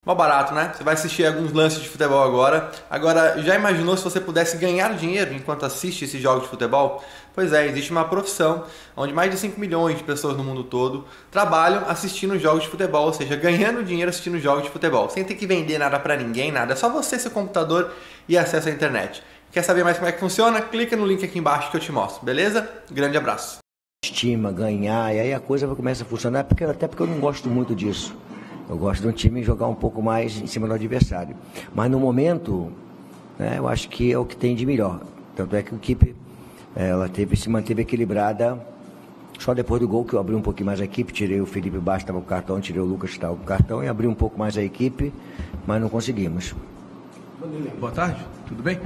Mó barato, né? Você vai assistir alguns lances de futebol agora. Agora, já imaginou se você pudesse ganhar dinheiro enquanto assiste esses jogos de futebol? Pois é, existe uma profissão onde mais de 5 milhões de pessoas no mundo todo trabalham assistindo jogos de futebol, ou seja, ganhando dinheiro assistindo jogos de futebol, sem ter que vender nada pra ninguém, nada. É só você, seu computador e acesso à internet. Quer saber mais como é que funciona? Clica no link aqui embaixo que eu te mostro, beleza? Grande abraço. Estima, ganhar, e aí a coisa começa a funcionar, até porque eu não gosto muito disso. Eu gosto de um time jogar um pouco mais em cima do adversário. Mas no momento, né, eu acho que é o que tem de melhor. Tanto é que a equipe se manteve equilibrada. Só depois do gol que eu abri um pouquinho mais a equipe, tirei o Felipe Baixo, estava com o cartão, tirei o Lucas, estava com o cartão, e abri um pouco mais a equipe, mas não conseguimos. Vanderlei, boa tarde, tudo bem?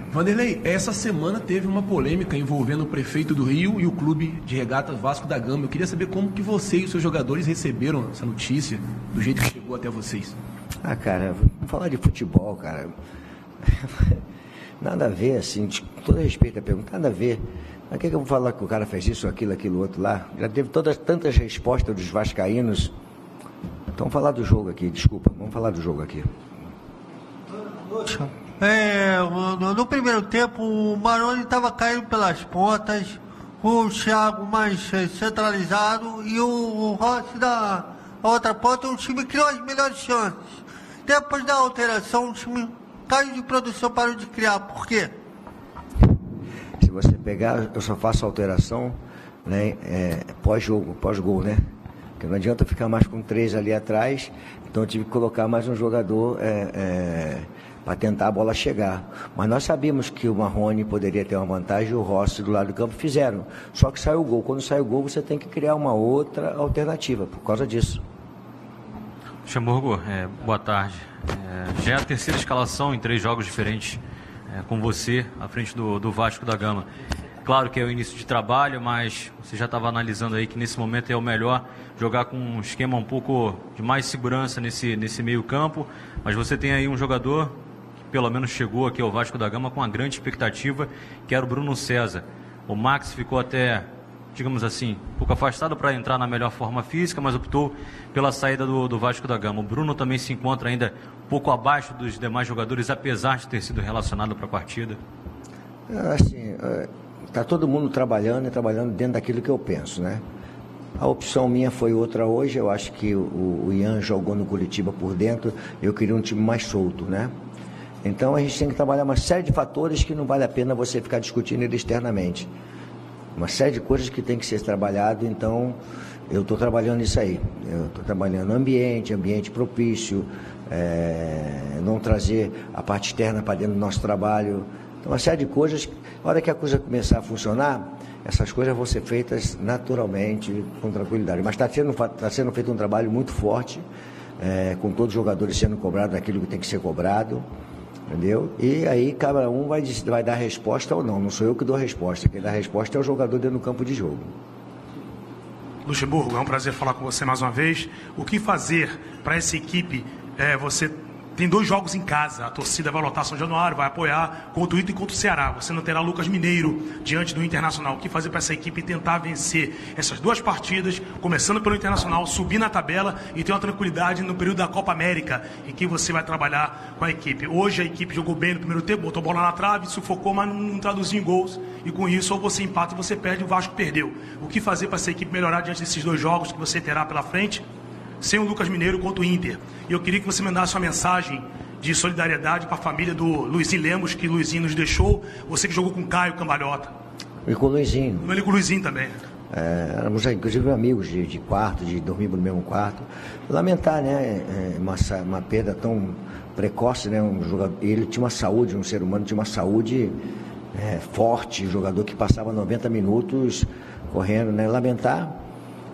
Vanderlei, essa semana teve uma polêmica envolvendo o prefeito do Rio e o clube de regatas Vasco da Gama. Eu queria saber como que você e os seus jogadores receberam essa notícia, do jeito que chegou até vocês. Ah, cara, vamos falar de futebol, cara. Nada a ver, assim, com todo respeito à pergunta, nada a ver. Mas que eu vou falar que o cara fez isso, aquilo, outro lá? Já teve tantas respostas dos vascaínos. Então vamos falar do jogo aqui, desculpa, vamos falar do jogo aqui. No primeiro tempo, o Maroni estava caindo pelas pontas, o Thiago mais centralizado e o Rossi da outra ponta. O time criou as melhores chances. Depois da alteração, o time caiu de produção, parou de criar. Por quê? Se você pegar, eu só faço alteração, né, pós-gol, né? Porque não adianta ficar mais com 3 ali atrás, então eu tive que colocar mais um jogador para tentar a bola chegar. Mas nós sabíamos que o Marrone poderia ter uma vantagem e o Rossi do lado do campo fizeram. Só que saiu o gol. Quando sai o gol, você tem que criar uma outra alternativa por causa disso. Luxemburgo, boa tarde. Já é a terceira escalação em 3 jogos diferentes com você à frente do Vasco da Gama. Claro que é o início de trabalho, mas você já estava analisando aí que nesse momento é o melhor jogar com um esquema um pouco de mais segurança nesse meio campo, mas você tem aí um jogador que pelo menos chegou aqui ao Vasco da Gama com uma grande expectativa, que era o Bruno César. O Max ficou até, digamos assim, um pouco afastado para entrar na melhor forma física, mas optou pela saída do Vasco da Gama. O Bruno também se encontra ainda um pouco abaixo dos demais jogadores, apesar de ter sido relacionado para a partida. Assim, está todo mundo trabalhando dentro daquilo que eu penso, né? A opção minha foi outra hoje. Eu acho que o Ian jogou no Curitiba por dentro, eu queria um time mais solto, né? Então a gente tem que trabalhar uma série de fatores que não vale a pena você ficar discutindo ele externamente. Uma série de coisas que tem que ser trabalhado, então eu estou trabalhando isso aí. Eu estou trabalhando ambiente propício, não trazer a parte externa para dentro do nosso trabalho. Então uma série de coisas, na hora que a coisa começar a funcionar, essas coisas vão ser feitas naturalmente, com tranquilidade. Mas está sendo feito um trabalho muito forte, com todos os jogadores sendo cobrados aquilo que tem que ser cobrado. Entendeu? E aí cada um vai dar resposta ou não. Não sou eu que dou a resposta. Quem dá a resposta é o jogador dentro do campo de jogo. Luxemburgo, é um prazer falar com você mais uma vez. O que fazer para essa equipe? Você tem 2 jogos em casa. A torcida vai lotar São Januário, vai apoiar contra o Inter e contra o Ceará. Você não terá Lucas Mineiro diante do Internacional. O que fazer para essa equipe tentar vencer essas 2 partidas, começando pelo Internacional, subir na tabela e ter uma tranquilidade no período da Copa América, em que você vai trabalhar com a equipe. Hoje a equipe jogou bem no primeiro tempo, botou bola na trave, sufocou, mas não traduziu em gols. E com isso, ou você empata ou você perde, o Vasco perdeu. O que fazer para essa equipe melhorar diante desses 2 jogos que você terá pela frente? Sem o Lucas Mineiro contra o Inter. E eu queria que você mandasse uma mensagem de solidariedade para a família do Luizinho Lemos, que o Luizinho nos deixou. Você que jogou com o Caio Cambalhota. E com o Luizinho. E com o Luizinho também. Éramos inclusive amigos de quarto, de dormir no mesmo quarto. Lamentar, né? Uma perda tão precoce, né? Um jogador, ele tinha uma saúde, um ser humano tinha uma saúde forte, jogador que passava 90 minutos correndo, né? Lamentar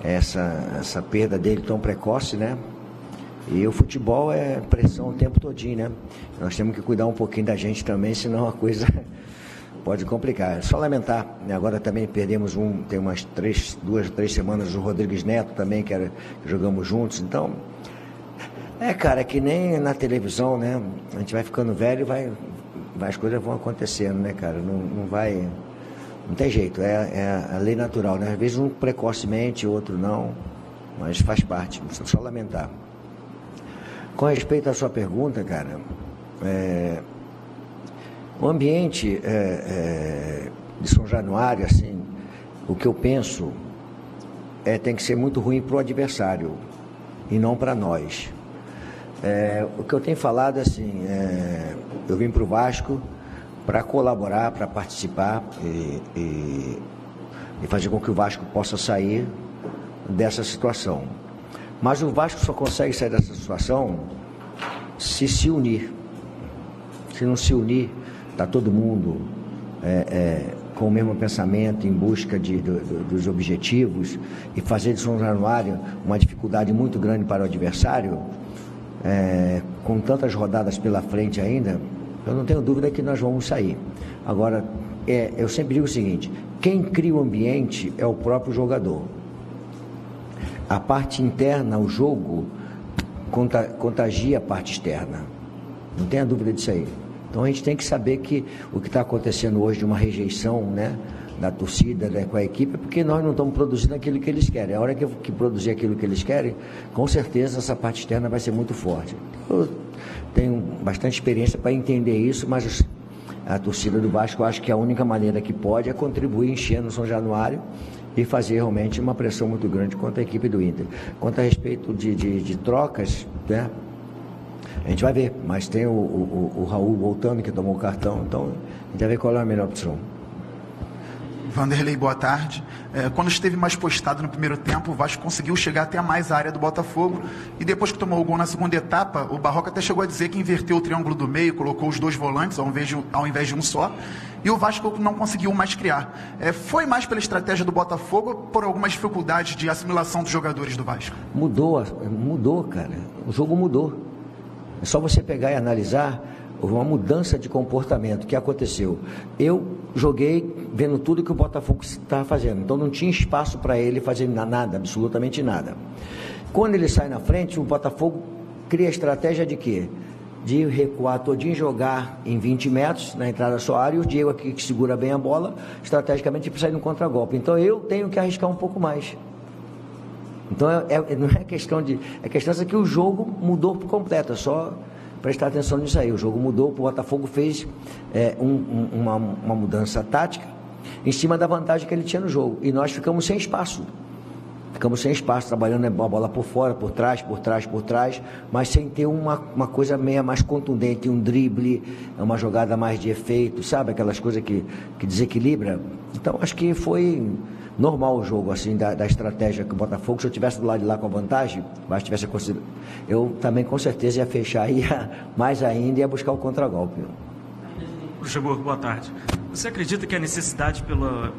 essa perda dele tão precoce, né? E o futebol é pressão o tempo todinho, né? Nós temos que cuidar um pouquinho da gente também, senão a coisa pode complicar. É só lamentar, né? Agora também perdemos tem umas 2, 3 semanas o Rodrigues Neto também, que jogamos juntos. Então, cara, é que nem na televisão, né? A gente vai ficando velho e as coisas vão acontecendo, né, cara? Não vai... Não tem jeito, é a lei natural, né? Às vezes um precocemente, outro não, mas faz parte, só lamentar. Com respeito à sua pergunta, cara, o ambiente de São Januário, assim, o que eu penso tem que ser muito ruim para o adversário e não para nós. O que eu tenho falado, assim, eu vim para o Vasco para colaborar, para participar e fazer com que o Vasco possa sair dessa situação. Mas o Vasco só consegue sair dessa situação se unir. Se não se unir, está todo mundo com o mesmo pensamento, em busca dos objetivos, e fazer de São Januário uma dificuldade muito grande para o adversário, com tantas rodadas pela frente ainda, eu não tenho dúvida que nós vamos sair. Agora, eu sempre digo o seguinte: quem cria o ambiente é o próprio jogador. A parte interna, o jogo, contagia a parte externa. Não tenha dúvida disso aí. Então a gente tem que saber que o que está acontecendo hoje de uma rejeição, né, da torcida, né, com a equipe, é porque nós não estamos produzindo aquilo que eles querem. A hora que produzir aquilo que eles querem, com certeza essa parte externa vai ser muito forte. Eu tenho bastante experiência para entender isso, mas a torcida do Vasco, eu acho que a única maneira que pode é contribuir enchendo o São Januário e fazer realmente uma pressão muito grande contra a equipe do Inter. Quanto a respeito de trocas, né, a gente vai ver, mas tem o Raul voltando, que tomou o cartão, então a gente vai ver qual é a melhor opção. Vanderlei, boa tarde. Quando esteve mais postado no primeiro tempo, o Vasco conseguiu chegar até mais a área do Botafogo, e depois que tomou o gol na segunda etapa, o Barroca até chegou a dizer que inverteu o triângulo do meio, colocou os dois volantes ao invés de um só, e o Vasco não conseguiu mais criar. Foi mais pela estratégia do Botafogo ou por algumas dificuldades de assimilação dos jogadores do Vasco? Mudou, cara. O jogo mudou. É só você pegar e analisar uma mudança de comportamento que aconteceu. Eu joguei vendo tudo que o Botafogo estava fazendo, então não tinha espaço para ele fazer nada, absolutamente nada. Quando ele sai na frente, o Botafogo cria a estratégia de quê? De recuar todinho, jogar em 20 metros na entrada da sua área, e o Diego aqui que segura bem a bola, estrategicamente para sair no contragolpe. Então eu tenho que arriscar um pouco mais. Então não é questão de... É questão de que o jogo mudou por completo, é só prestar atenção nisso aí. O jogo mudou, o Botafogo fez uma mudança tática em cima da vantagem que ele tinha no jogo. E nós ficamos sem espaço. Trabalhando a bola por fora, por trás, mas sem ter uma coisa meia mais contundente, um drible, uma jogada mais de efeito, sabe? Aquelas coisas que desequilibra. Então, acho que foi normal o jogo, assim, da estratégia que o Botafogo, se eu tivesse do lado de lá com a vantagem, mas tivesse conseguido, eu também com certeza ia fechar, ia mais ainda, ia buscar o contragolpe. Luxemburgo, boa tarde. Você acredita que a necessidade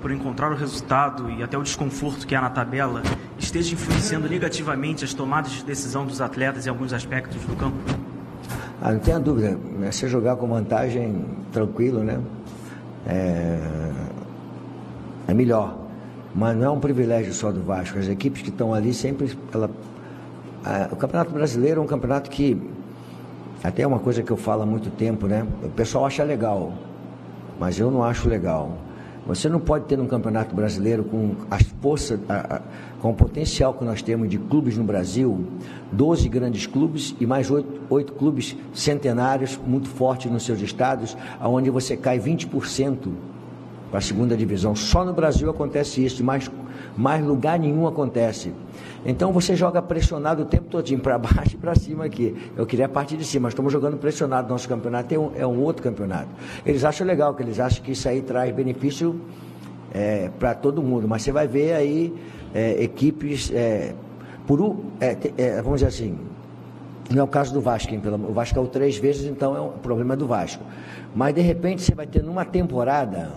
por encontrar o resultado e até o desconforto que há na tabela esteja influenciando negativamente as tomadas de decisão dos atletas em alguns aspectos do campo? Não tenha dúvida, né? Você jogar com vantagem tranquilo, né? É melhor. Mas não é um privilégio só do Vasco. As equipes que estão ali sempre... o Campeonato Brasileiro é um campeonato que... Até é uma coisa que eu falo há muito tempo, né? O pessoal acha legal, mas eu não acho legal. Você não pode ter um Campeonato Brasileiro com as forças, com o potencial que nós temos de clubes no Brasil, 12 grandes clubes e mais 8 clubes centenários, muito fortes nos seus estados, onde você cai 20% para a segunda divisão. Só no Brasil acontece isso, mais lugar nenhum acontece. Então você joga pressionado o tempo todinho, para baixo e para cima aqui. Eu queria a parte de cima, mas estamos jogando pressionado. Nosso campeonato é um outro campeonato. Eles acham legal, que eles acham que isso aí traz benefício para todo mundo, mas você vai ver aí equipes, vamos dizer assim, não é o caso do Vasco, o Vasco caiu 3 vezes, então é um problema do Vasco. Mas de repente você vai ter numa temporada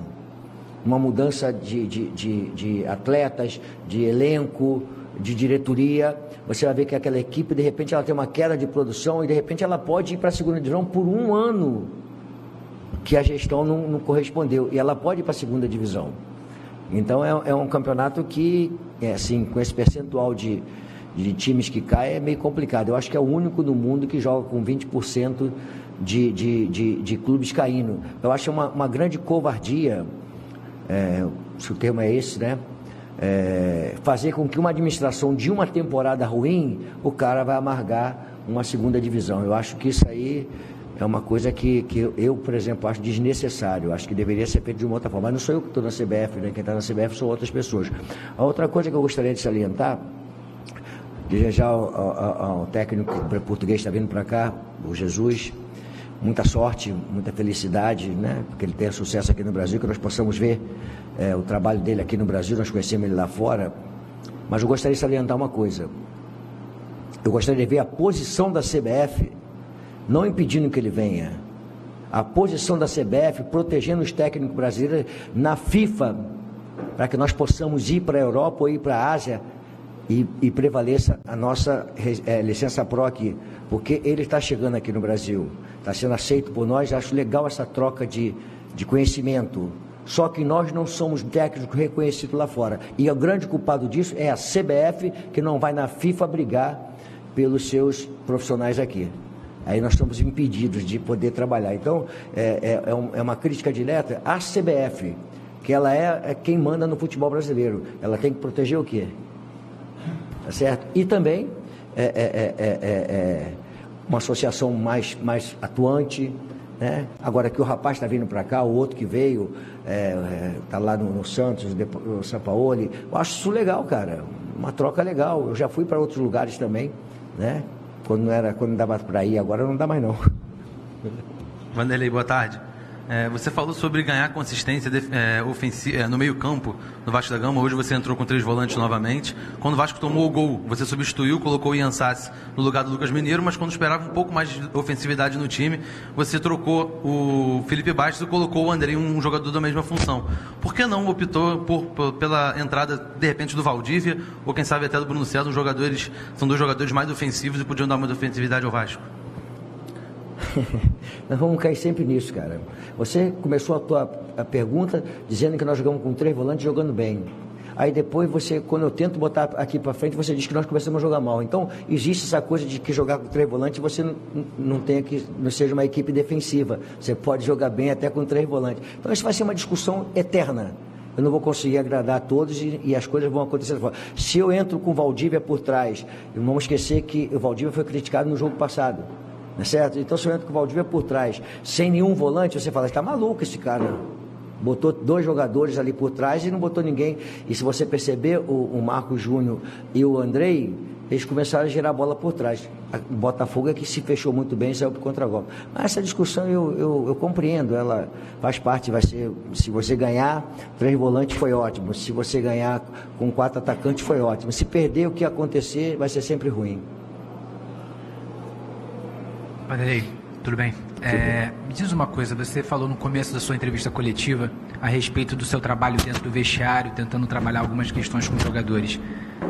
uma mudança de atletas, de elenco, de diretoria. Você vai ver que aquela equipe, de repente, ela tem uma queda de produção e, de repente, ela pode ir para a segunda divisão por um ano que a gestão não correspondeu. E ela pode ir para a segunda divisão. Então, é um campeonato que, assim, com esse percentual de times que cai, é meio complicado. Eu acho que é o único no mundo que joga com 20% de clubes caindo. Eu acho uma grande covardia, se o termo é esse, né? Fazer com que uma administração de uma temporada ruim, o cara vai amargar uma segunda divisão. Eu acho que isso aí é uma coisa que eu, por exemplo, acho desnecessário. Acho que deveria ser feito de uma outra forma. Mas não sou eu que estou na CBF, né? Quem está na CBF são outras pessoas. A outra coisa que eu gostaria de salientar, desejar ao técnico português que está vindo para cá, o Jesus, muita sorte, muita felicidade, né? Porque ele tenha sucesso aqui no Brasil, que nós possamos ver o trabalho dele aqui no Brasil, nós conhecemos ele lá fora. Mas eu gostaria de salientar uma coisa. Eu gostaria de ver a posição da CBF, não impedindo que ele venha. A posição da CBF protegendo os técnicos brasileiros na FIFA, para que nós possamos ir para a Europa ou ir para a Ásia e prevaleça a nossa licença Pro aqui. Porque ele está chegando aqui no Brasil, está sendo aceito por nós. Acho legal essa troca de conhecimento. Só que nós não somos técnicos reconhecidos lá fora. E o grande culpado disso é a CBF, que não vai na FIFA brigar pelos seus profissionais aqui. Aí nós estamos impedidos de poder trabalhar. Então, é uma crítica direta à CBF, que ela é quem manda no futebol brasileiro. Ela tem que proteger o quê? Tá certo? E também uma associação mais atuante, né? Agora que o rapaz está vindo para cá, o outro que veio, está lá no Santos, o Sampaoli, eu acho isso legal, cara. Uma troca legal. Eu já fui para outros lugares também, né? Quando dava para ir, agora não dá mais não. Vanderlei, boa tarde. Você falou sobre ganhar consistência no meio campo no Vasco da Gama. Hoje você entrou com 3 volantes novamente. Quando o Vasco tomou o gol, você substituiu, colocou o Ian Sassi no lugar do Lucas Mineiro, mas quando esperava um pouco mais de ofensividade no time, você trocou o Felipe Bastos e colocou o Andrei, um jogador da mesma função. Por que não optou pela entrada, de repente, do Valdívia, ou quem sabe até do Bruno César? São 2 jogadores mais ofensivos e podiam dar mais ofensividade ao Vasco. Nós vamos cair sempre nisso, cara. Você começou a pergunta dizendo que nós jogamos com 3 volantes jogando bem. Aí depois quando eu tento botar aqui para frente, você diz que nós começamos a jogar mal. Então, existe essa coisa de que jogar com 3 volantes você não seja uma equipe defensiva. Você pode jogar bem até com 3 volantes. Então, isso vai ser uma discussão eterna. Eu não vou conseguir agradar a todos e as coisas vão acontecer. Se eu entro com o Valdívia por trás, não vamos esquecer que o Valdívia foi criticado no jogo passado. Não é certo? Então, se eu entro com o Valdívia por trás, sem nenhum volante, você fala, está maluco esse cara. Botou 2 jogadores ali por trás e não botou ninguém. E se você perceber, o Marcos Júnior e o Andrei, eles começaram a girar a bola por trás. O Botafogo é que se fechou muito bem e saiu para o contra-golpe. Mas essa discussão eu compreendo, ela faz parte, vai ser, se você ganhar 3 volantes foi ótimo, se você ganhar com 4 atacantes foi ótimo. Se perder, o que acontecer vai ser sempre ruim. Vanderlei, tudo bem? Me diz uma coisa, você falou no começo da sua entrevista coletiva a respeito do seu trabalho dentro do vestiário, tentando trabalhar algumas questões com os jogadores.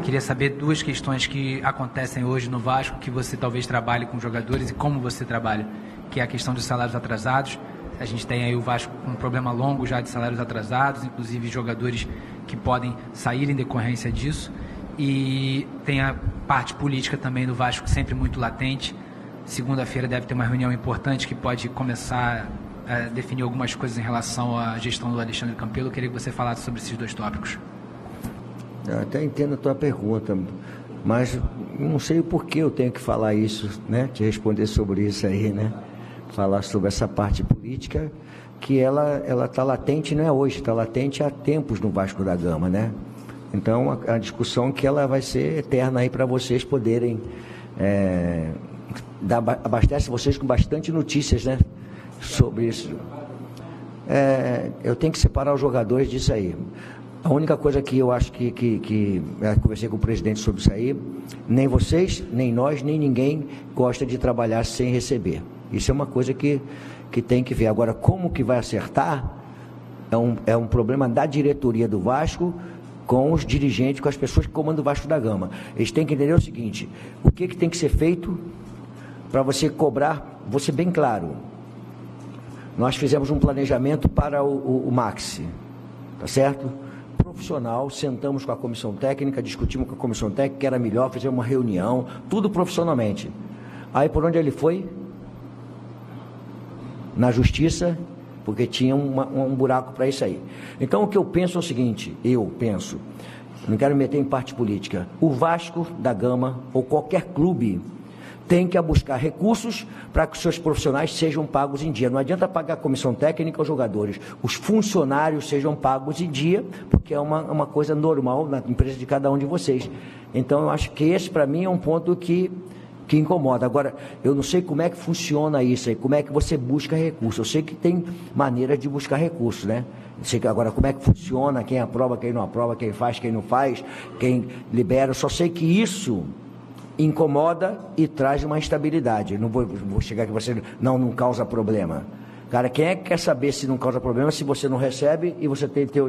Queria saber 2 questões que acontecem hoje no Vasco, que você talvez trabalhe com os jogadores e como você trabalha, que é a questão dos salários atrasados. A gente tem aí o Vasco com um problema longo já de salários atrasados, inclusive jogadores que podem sair em decorrência disso. E tem a parte política também do Vasco sempre muito latente. Segunda-feira deve ter uma reunião importante que pode começar a definir algumas coisas em relação à gestão do Alexandre Campelo. Eu queria que você falasse sobre esses 2 tópicos. Eu até entendo a tua pergunta, mas não sei o porquê eu tenho que falar isso, né? Te responder sobre isso aí, né? Falar sobre essa parte política, que ela está latente, não é hoje, está latente há tempos no Vasco da Gama, né? Então, a discussão que ela vai ser eterna aí para vocês poderem... abastece vocês com bastante notícias, né, sobre isso. Eu tenho que separar os jogadores disso aí. A única coisa que eu acho que conversei com o presidente sobre isso aí, nem vocês, nem nós, nem ninguém gosta de trabalhar sem receber. Isso é uma coisa que tem que ver. Agora, como que vai acertar é um problema da diretoria do Vasco com os dirigentes, com as pessoas que comandam o Vasco da Gama. Eles têm que entender o seguinte, o que tem que ser feito para você cobrar, vou ser bem claro. Nós fizemos um planejamento para o Maxi, tá certo? Profissional, sentamos com a comissão técnica, discutimos com a comissão técnica que era melhor, fizemos uma reunião, tudo profissionalmente. Aí por onde ele foi? Na justiça, porque tinha um buraco para isso aí. Então o que eu penso é o seguinte, não quero me meter em parte política, o Vasco da Gama ou qualquer clube tem que buscar recursos para que os seus profissionais sejam pagos em dia. Não adianta pagar a comissão técnica aos jogadores. Os funcionários sejam pagos em dia, porque é uma coisa normal na empresa de cada um de vocês. Então, eu acho que esse, para mim, é um ponto que incomoda. Agora, eu não sei como é que funciona isso aí, como é que você busca recursos. Eu sei que tem maneira de buscar recursos, né? Eu sei que agora como é que funciona, quem aprova, quem não aprova, quem faz, quem não faz, quem libera. Eu só sei que isso incomoda e traz uma instabilidade. Não vou chegar aqui você não causa problema. Cara, quem é que quer saber se não causa problema se você não recebe e você tem teu